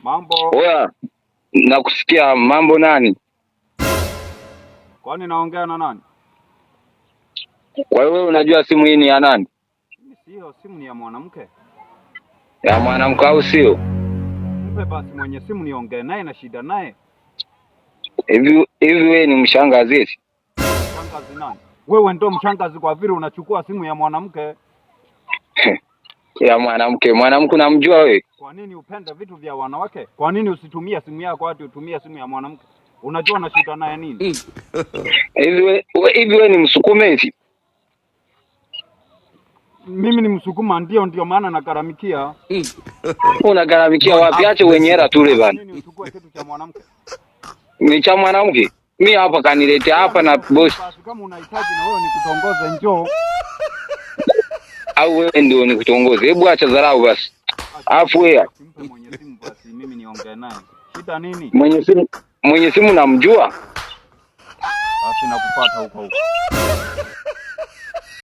Mambo. Oya, nakusikia. Mambo nani? Kwani naongea na nani? Kwa hiyo wewe unajua simu hii ni ya nani? Sio, simu ni ya mwanamke. Ya mwanamke au sio? Mpe basi mwenye simu niongee naye na shida naye. Hivi wewe ni mshangazi eti? Mshangazi nani? Wewe ndo mshangazi kwa vile unachukua simu ya mwanamke. Ya mwanamke unamjua wewe? Kwa nini upende vitu vya wanawake? Kwa nini usitumie simu yako hadi utumie simu ya mwanamke? Unajua na shida naye nini? Hivi wewe ni Msukuma eti? Mimi ni Msukuma, ndio maana nagaramikia. Unagaramikia wapi? Acha wenye hela tule bana. Nini uchukue kitu cha mwanamke? Ni cha mwanamke. Mimi hapa kaniletea hapa na boss. Kama unahitaji na wewe nikutongoze njoo. Au wewe ndio nikutongoze. Hebu acha dharau basi. Alafu wewe Simpe mwenye simu basi mimi niongee naye. Shida nini? Mwenye simu namjua. Basi nakupata huko.